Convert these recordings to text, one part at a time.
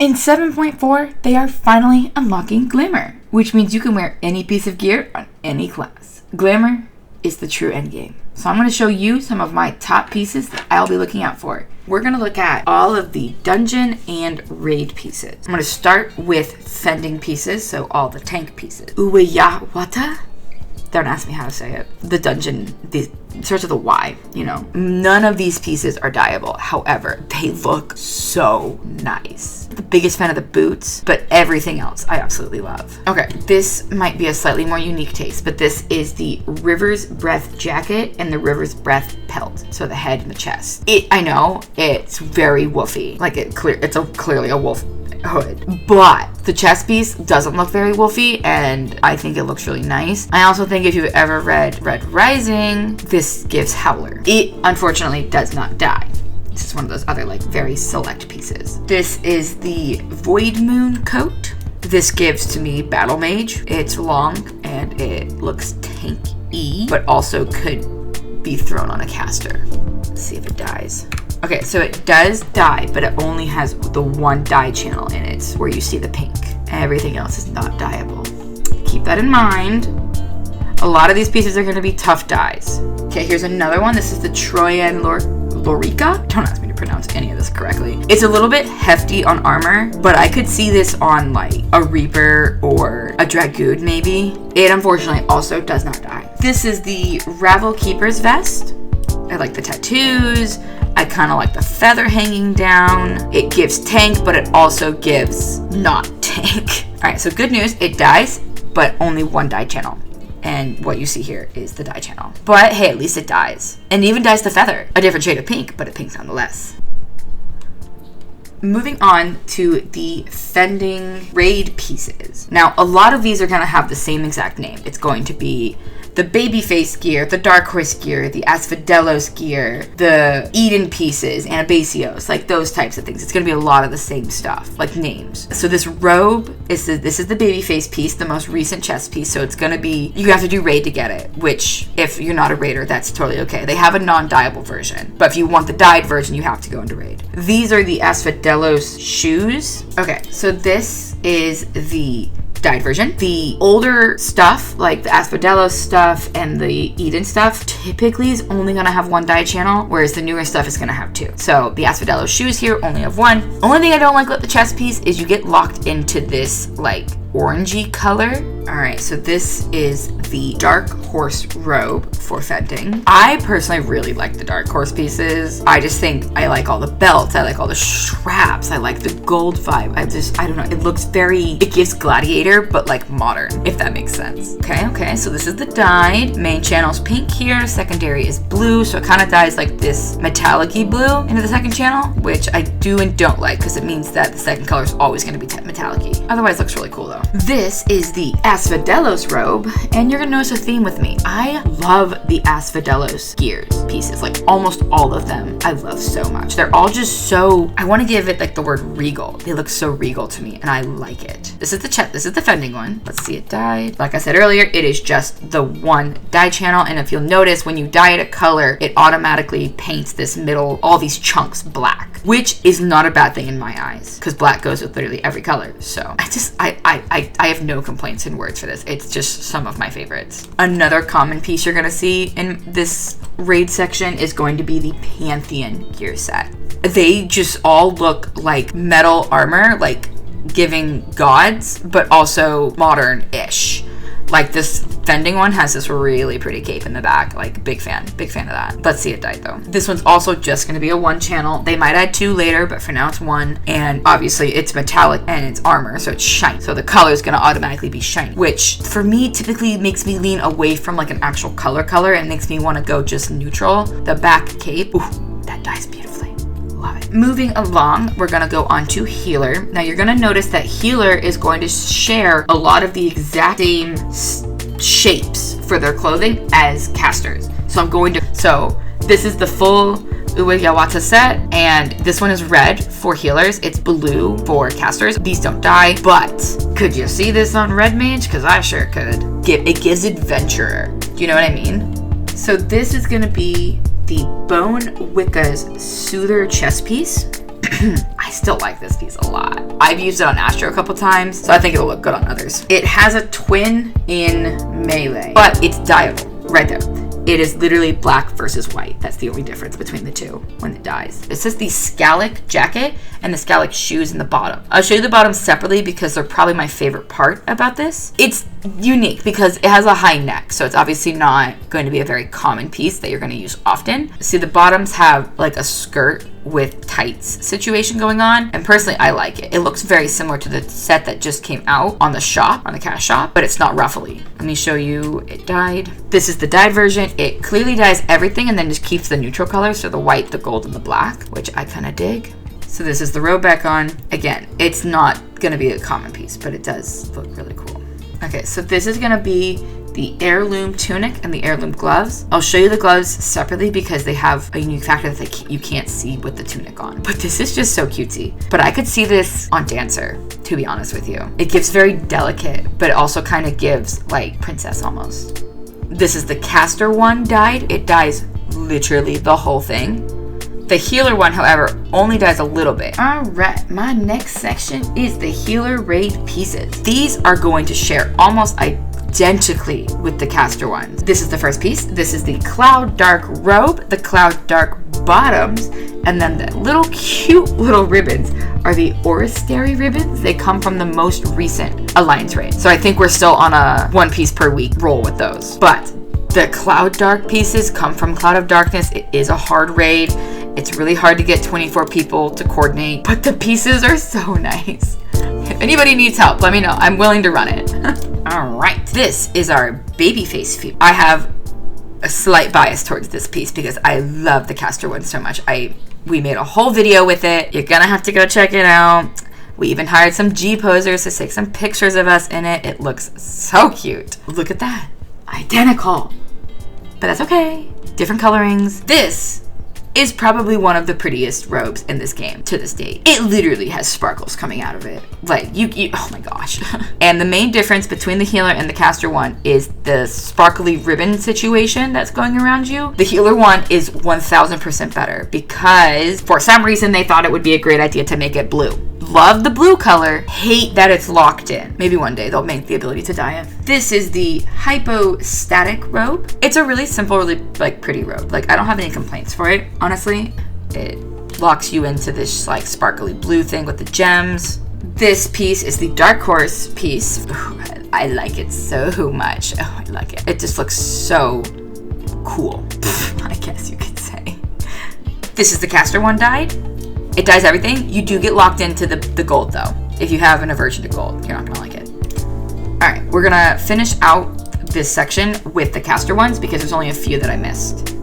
In 7.4, they are finally unlocking glamour, which means you can wear any piece of gear on any class. Glamour is the true endgame. So I'm going to show you some of my top pieces that I'll be looking out for. We're going to look at all of the dungeon and raid pieces. I'm going to start with Fending pieces, so all the tank pieces. Uweyawata? Don't ask me how to say it. The dungeon, it starts with a Y, you know. None of these pieces are dyeable. However, they look so nice. The biggest fan of the boots, but everything else I absolutely love. Okay, this might be a slightly more unique taste, but this is the River's Breath jacket and the River's Breath pelt. So the head and the chest. I know it's very woofy. Like it's clearly a wolf hood, but the chest piece doesn't look very woofy, and I think it looks really nice. I also think if you've ever read Red Rising, this gives Howler. It unfortunately does not dye. This is one of those other like very select pieces. This is the Void Moon coat. This gives to me Battle Mage. It's long and it looks tanky, but also could be thrown on a caster. Let's see if it dyes. Okay, so it does dye, but it only has the one dye channel in it where you see the pink. Everything else is not dyeable. Keep that in mind. A lot of these pieces are going to be tough dyes. Okay, here's another one. This is the Troyan Lorica. Don't ask me to pronounce any of this correctly. It's a little bit hefty on armor, but I could see this on like a Reaper or a Dragoon maybe. It unfortunately also does not dye. This is the Ravel Keeper's vest. I like the tattoos. I kind of like the feather hanging down. It gives tank, but it also gives not tank. All right, so good news, it dyes, but only one dye channel. And what you see here is the dye channel. But hey, at least it dyes. And even dyes the feather. A different shade of pink, but a pink nonetheless. Moving on to the Fending raid pieces. Now, a lot of these are going to have the same exact name. It's going to be the Babyface gear, the Dark Horse gear, the Asphodelos gear, the Eden pieces, Anabasios, like those types of things. It's going to be a lot of the same stuff, like names. So this robe, this is the Babyface piece, the most recent chest piece, so it's going to be, you have to do raid to get it, which if you're not a raider, that's totally okay. They have a non-dyeable version, but if you want the dyed version, you have to go into raid. These are the Asphodelos shoes. Okay, so this is the dyed version. The older stuff, like the Asphodelos stuff and the Eden stuff, typically is only going to have one dye channel, whereas the newer stuff is going to have two. So the Asphodelos shoes here only have one. Only thing I don't like about the chest piece is you get locked into this like orangey color. All right, so this is the Dark Horse robe for Fending. I personally really like the Dark Horse pieces. I just think I like all the belts. I like all the straps. I like the gold vibe. I don't know. It looks it gives Gladiator, but like modern, if that makes sense. Okay, so this is the dyed. Main channel's pink here. Secondary is blue, so it kind of dyes like this metallic-y blue into the second channel, which I do and don't like because it means that the second color is always going to be metallic-y. Otherwise, it looks really cool though. This is the Asphodelos robe, and you're gonna notice a theme with me. I love the Asphodelos gears pieces, like almost all of them I love so much. They're all just so, I want to give it like the word regal. They look so regal to me and I like it. This is the Fending one. Let's see it dye. Like I said earlier, it is just the one dye channel, and if you'll notice, when you dye it a color, it automatically paints this middle, all these chunks black, which is not a bad thing in my eyes because black goes with literally every color. So I have no complaints in words for this. It's just some of my favorites. Another common piece you're going to see in this raid section is going to be the Pantheon gear set. They just all look like metal armor, like giving gods, but also modern-ish. Like this Fending one has this really pretty cape in the back. Like big fan of that. Let's see it dyed though. This one's also just going to be a one channel. They might add two later, but for now it's one. And obviously it's metallic and it's armor, so it's shiny. So the color is going to automatically be shiny, which for me typically makes me lean away from like an actual color and makes me want to go just neutral. The back cape, ooh, that dyes beautifully. Love it. Moving along, we're going to go on to Healer. Now you're going to notice that Healer is going to share a lot of the exact same shapes for their clothing as casters. So this is the full Uweyawata set, and this one is red for healers. It's blue for casters. These don't dye, but could you see this on Red Mage? Because I sure could. It gives Adventurer. Do you know what I mean? So this is going to be the Bone Wicca's Soother chest piece. I still like this piece a lot. I've used it on Astro a couple times, so I think it'll look good on others. It has a twin in melee, but it's dyeable right there. It is literally black versus white. That's the only difference between the two when it dyes. It says the Scalic jacket and the Scalic shoes in the bottom. I'll show you the bottom separately because they're probably my favorite part about this. It's unique because it has a high neck, so it's obviously not going to be a very common piece that you're going to use often. See, the bottoms have like a skirt with tights situation going on, and personally I like it. It looks very similar to the set that just came out on the shop, on the cash shop, but it's not ruffly. Let me show you it dyed. This is the dyed version. It clearly dyes everything and then just keeps the neutral colors, so the white, the gold, and the black, which I kind of dig. So this is the robe back on. Again, it's not gonna be a common piece, but it does look really cool. Okay, so this is gonna be the heirloom tunic and the heirloom gloves. I'll show you the gloves separately because they have a unique factor that you can't see with the tunic on. But this is just so cutesy. But I could see this on Dancer, to be honest with you. It gives very delicate, but it also kind of gives like princess almost. This is the caster one dyed. It dyes literally the whole thing. The healer one, however, only dyes a little bit. All right, my next section is the healer raid pieces. These are going to share almost identically with the caster ones. This is the first piece. This is the Cloud Dark robe, the Cloud Dark bottoms, and then the little cute little ribbons are the Oristary ribbons. They come from the most recent Alliance raid. So I think we're still on a 1 piece per week roll with those. But the Cloud Dark pieces come from Cloud of Darkness. It is a hard raid. It's really hard to get 24 people to coordinate, but the pieces are so nice. If anybody needs help, let me know. I'm willing to run it. All right, this is our babyface feet. I have a slight bias towards this piece because I love the caster one so much. We made a whole video with it. You're gonna have to go check it out. We even hired some G posers to take some pictures of us in it. It looks so cute. Look at that, identical, but that's okay. Different colorings. This is probably one of the prettiest robes in this game to this date. It literally has sparkles coming out of it. Like, you oh my gosh. And the main difference between the healer and the caster one is the sparkly ribbon situation that's going around you. The healer one is 1000% better because for some reason they thought it would be a great idea to make it blue. Love the blue color, hate that it's locked in. Maybe one day they'll make the ability to dye it. This is the hypostatic robe. It's a really simple, really like pretty robe. Like, I don't have any complaints for it, honestly. It locks you into this like sparkly blue thing with the gems. This piece is the Dark Horse piece. Ooh, I like it so much. Oh, I like it. It just looks so cool, I guess you could say. This is the caster one dyed. It dyes everything. You do get locked into the gold though. If you have an aversion to gold, you're not gonna like it. All right, we're gonna finish out this section with the caster ones because there's only a few that I missed.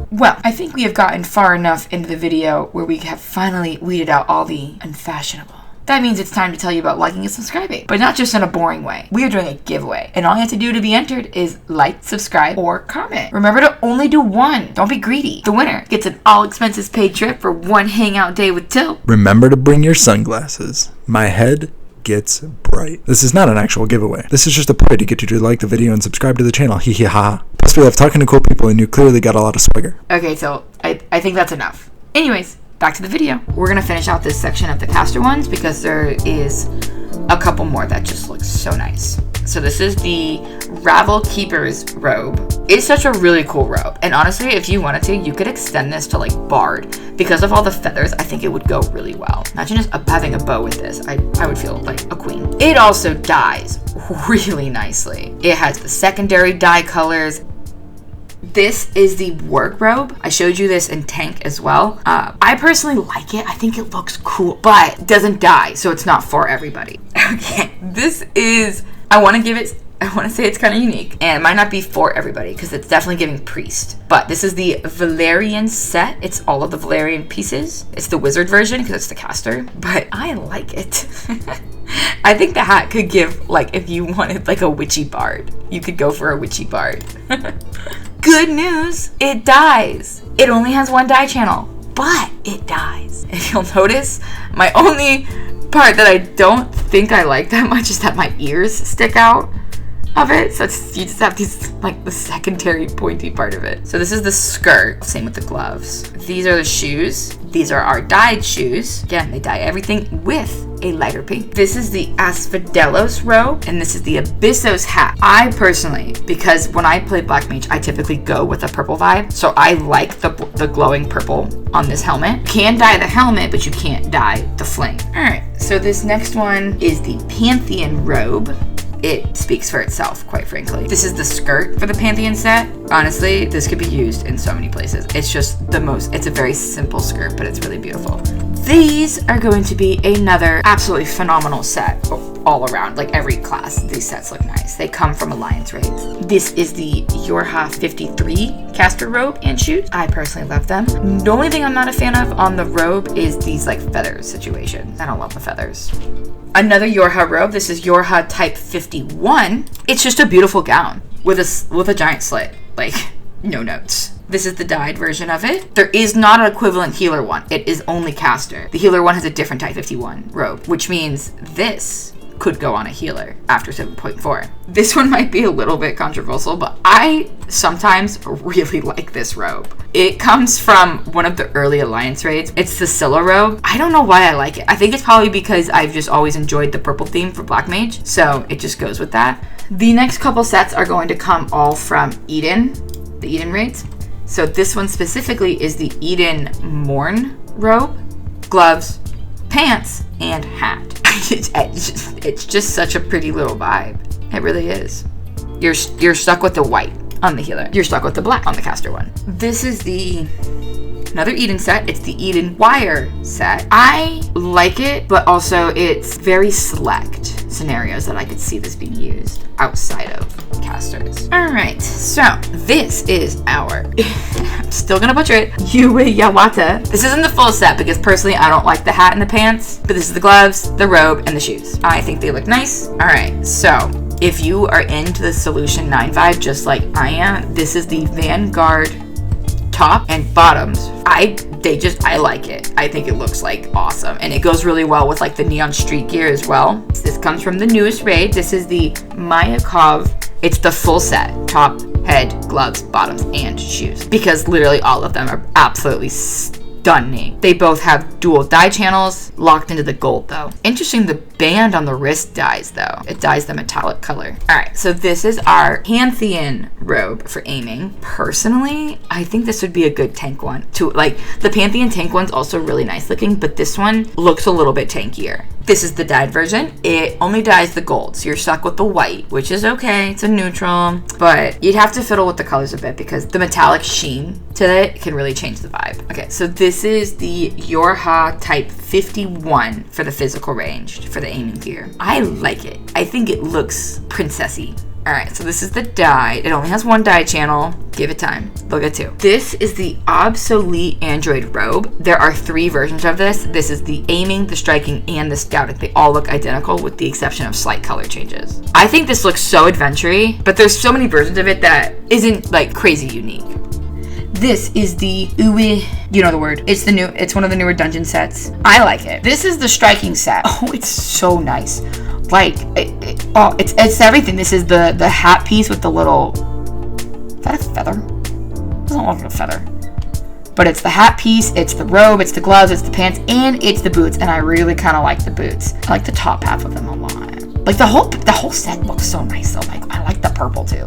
Well, I think we have gotten far enough into the video where we have finally weeded out all the unfashionable. That means it's time to tell you about liking and subscribing, but not just in a boring way. We are doing a giveaway, and all you have to do to be entered is like, subscribe, or comment. Remember to only do one. Don't be greedy. The winner gets an all-expenses paid trip for one hangout day with Tilt. Remember to bring your sunglasses. My head gets bright. This is not an actual giveaway. This is just a ploy to get you to like the video and subscribe to the channel. Hee hee ha. Plus we love talking to cool people, and you clearly got a lot of swagger. Okay, so I think that's enough. Anyways, back to the video. We're gonna finish out this section of the caster ones because there is a couple more that just look so nice. So this is the Ravel Keeper's robe. It's such a really cool robe. And honestly, if you wanted to, you could extend this to like Bard. Because of all the feathers, I think it would go really well. Imagine just having a bow with this. I would feel like a queen. It also dyes really nicely. It has the secondary dye colors. This is the work robe. I showed you this in Tank as well. I personally like it. I think it looks cool, but it doesn't dye, so it's not for everybody. Okay, this is, I want to say it's kind of unique, and it might not be for everybody because it's definitely giving priest. But this is the Valerian set. It's all of the Valerian pieces. It's the wizard version because it's the caster, but I like it. I think the hat could give, like, if you wanted like a witchy bard, you could go for a witchy bard. Good news, it dyes. It only has one dye channel, but it dyes. If you'll notice, my only part that I don't think I like that much is that my ears stick out. of it. So you just have these, like, the secondary pointy part of it. So this is the skirt. Same with the gloves. These are the shoes. These are our dyed shoes. Again, they dye everything with a lighter pink. This is the Asphodelos robe, and this is the Abyssos hat. I personally, because when I play Black Mage, I typically go with a purple vibe, so I like the glowing purple on this helmet. You can dye the helmet, but you can't dye the flame. All right, so this next one is the Pantheon robe. It speaks for itself, quite frankly. This is the skirt for the Pantheon set. Honestly, this could be used in so many places. It's just it's a very simple skirt, but it's really beautiful. These are going to be another absolutely phenomenal set all around. Like every class, these sets look nice. They come from Alliance raids. This is the Yorha 53 caster robe and shoes. I personally love them. The only thing I'm not a fan of on the robe is these like feathers situations. I don't love the feathers. Another Yorha robe. This is Yorha type 51. It's just a beautiful gown with a giant slit. Like, no notes. This is the dyed version of it. There is not an equivalent healer one. It is only caster. The healer one has a different type 51 robe, which means this could go on a healer after 7.4. This one might be a little bit controversial, but I sometimes really like this robe. It comes from one of the early Alliance raids. It's the Scylla robe. I don't know why I like it. I think it's probably because I've just always enjoyed the purple theme for Black Mage, so it just goes with that. The next couple sets are going to come all from Eden, the Eden raids. So this one specifically is the Eden Morn robe, gloves, pants, and hat. It's just such a pretty little vibe. It really is. You're stuck with the white on the healer. You're stuck with the black on the caster one. This is another Eden set. It's the Eden Wire set. I like it, but also it's very select scenarios that I could see this being used outside of casters. All right, so this is our, I'm still gonna butcher it, Yue Yawata. This isn't the full set because personally I don't like the hat and the pants, but this is the gloves, the robe, and the shoes. I think they look nice. All right, so if you are into the Solution 9 vibe just like I am, this is the Vanguard top and bottoms. I like it. I think it looks like awesome, and it goes really well with like the neon street gear as well. This comes from the newest raid. This is the Mayakov. It's the full set: top, head, gloves, bottoms, and shoes, because literally all of them are absolutely stunning. They both have dual dye channels locked into the gold though. Interesting, the band on the wrist dyes though. It dyes the metallic color. All right, so this is our Pantheon robe for aiming. Personally, I think this would be a good tank one too. Like the Pantheon tank one's also really nice looking, but this one looks a little bit tankier. This is the dyed version. It only dyes the gold, so you're stuck with the white, which is okay. It's a neutral, but you'd have to fiddle with the colors a bit because the metallic sheen to it can really change the vibe. Okay, so this is the Yorha type 51 for the physical range, for the aiming gear. I like it. I think it looks princessy. All right, so this is the dye. It only has one dye channel. Give it time. Look at two. This is the obsolete Android robe. There are 3 versions of this. This is the aiming, the striking, and the scouting. They all look identical with the exception of slight color changes. I think this looks so adventure-y, but there's so many versions of it that isn't like crazy unique. This is the Uwe, you know the word. It's one of the newer dungeon sets. I like it. This is the striking set. Oh, it's so nice. Like, it's everything. This is the hat piece with the little, is that a feather? It doesn't look like a feather. But it's the hat piece, it's the robe, it's the gloves, it's the pants, and it's the boots. And I really kind of like the boots. I like the top half of them a lot. Like the whole set looks so nice though. Like I like the purple too.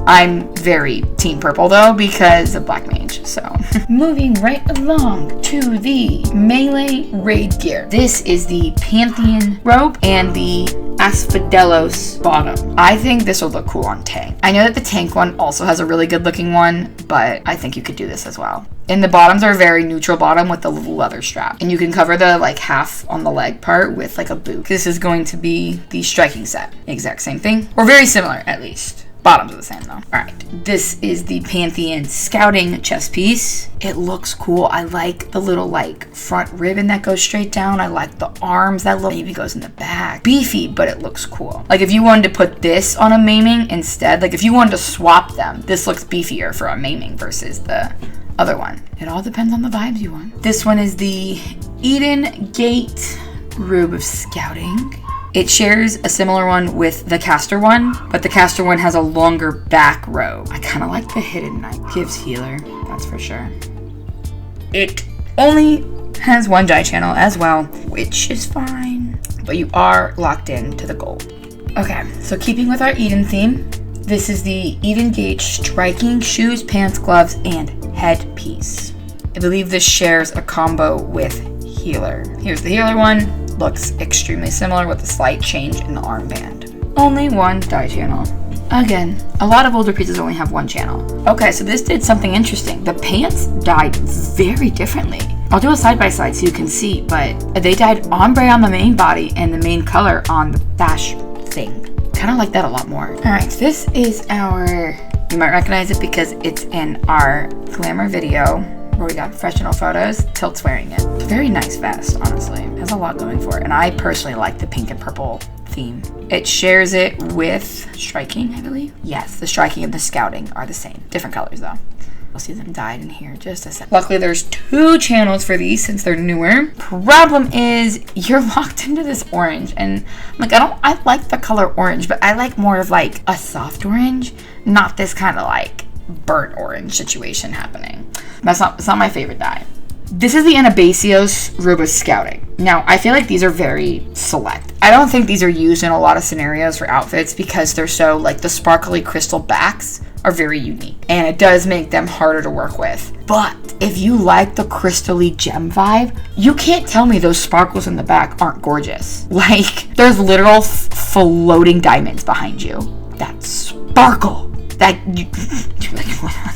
I'm very team purple though because of Black Mage, so. Moving right along to the melee raid gear. This is the Pantheon robe and the Asphodelos bottom. I think this will look cool on tank. I know that the tank one also has a really good looking one, but I think you could do this as well. And the bottoms are very neutral bottom with the little leather strap. And you can cover the like half on the leg part with like a boot. This is going to be the striking set. Exact same thing, or very similar at least. Bottoms are the same though. All right, this is the Pantheon scouting chest piece. It looks cool. I like the little like front ribbon that goes straight down. I like the arms that look, maybe goes in the back. Beefy, but it looks cool. Like if you wanted to put this on a maiming instead, like if you wanted to swap them, this looks beefier for a maiming versus the other one. It all depends on the vibes you want. This one is the Eden Gate robe of scouting. It shares a similar one with the caster one, but the caster one has a longer back row. I kind of like the hidden knight. Gives healer, that's for sure. It only has one dye channel as well, which is fine, but you are locked in to the gold. Okay, so keeping with our Eden theme, this is the Eden Gauge striking shoes, pants, gloves, and headpiece. I believe this shares a combo with healer. Here's the healer one. Looks extremely similar with a slight change in the armband. Only one dye channel. Again, a lot of older pieces only have one channel. Okay, so this did something interesting. The pants dyed very differently. I'll do a side-by-side so you can see, but they dyed ombre on the main body and the main color on the sash thing. Kind of like that a lot more. All right, this is our, you might recognize it because it's in our glamour video where we got professional photos. Tilt's wearing it. It's a very nice vest, honestly. It has a lot going for it. And I personally like the pink and purple theme. It shares it with striking, I believe. Yes, the striking and the scouting are the same. Different colors though. We'll see them dyed in here just a sec. Luckily there's 2 channels for these since they're newer. Problem is you're locked into this orange, and like I like the color orange, but I like more of like a soft orange, not this kind of like burnt orange situation happening. It's not my favorite dye. This is the Anabasio's robe of scouting. Now, I feel like these are very select. I don't think these are used in a lot of scenarios for outfits because they're so, like, the sparkly crystal backs are very unique. And it does make them harder to work with. But if you like the crystally gem vibe, you can't tell me those sparkles in the back aren't gorgeous. Like, there's literal floating diamonds behind you that sparkle. That you,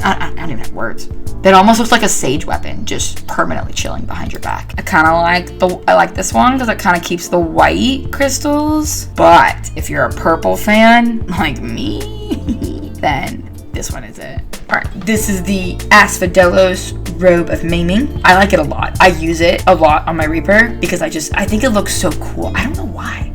I don't even have words. That almost looks like a sage weapon, just permanently chilling behind your back. I like this one because it kind of keeps the white crystals. But if you're a purple fan like me, then this one is it. All right, this is the Asphodelos robe of maiming. I like it a lot. I use it a lot on my Reaper because I think it looks so cool. I don't know why.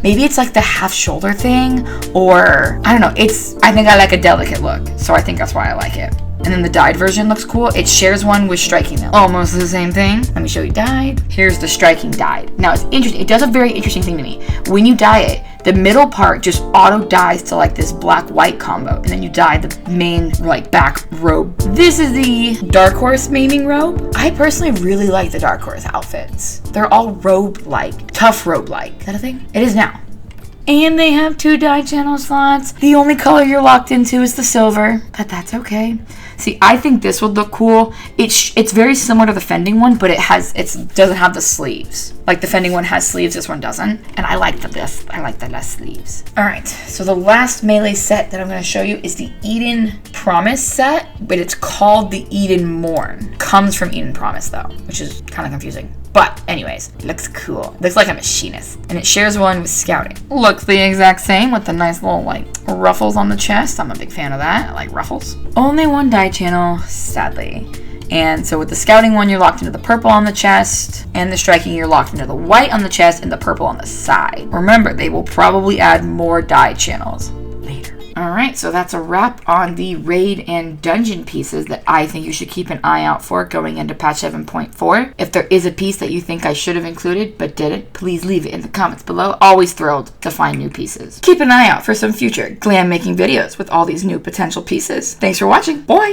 Maybe it's like the half shoulder thing, or I don't know. I think I like a delicate look, so I think that's why I like it. And then the dyed version looks cool. It shares one with striking though. Almost the same thing. Let me show you dyed. Here's the striking dyed. Now it's interesting. It does a very interesting thing to me. When you dye it, the middle part just auto dyes to like this black-white combo, and then you dye the main like back robe. This is the Dark Horse maiming robe. I personally really like the Dark Horse outfits. They're all robe-like, tough robe-like. Is that a thing? It is now. And they have 2 dye channel slots. The only color you're locked into is the silver, but that's okay. See, I think this would look cool. It's very similar to the Fending one, but it doesn't have the sleeves. Like the Fending one has sleeves, this one doesn't. And I like the less sleeves. All right, so the last melee set that I'm going to show you is the Eden Promise set, but it's called the Eden Morn. Comes from Eden Promise though, which is kind of confusing. But anyways, it looks cool. It looks like a machinist. And it shares one with scouting. Looks the exact same with the nice little like ruffles on the chest. I'm a big fan of that. I like ruffles. Only one dye channel, sadly. And so with the scouting one, you're locked into the purple on the chest. And the striking, you're locked into the white on the chest and the purple on the side. Remember, they will probably add more dye channels later. Alright, so that's a wrap on the raid and dungeon pieces that I think you should keep an eye out for going into patch 7.4. If there is a piece that you think I should have included but didn't, please leave it in the comments below. Always thrilled to find new pieces. Keep an eye out for some future glam making videos with all these new potential pieces. Thanks for watching. Bye!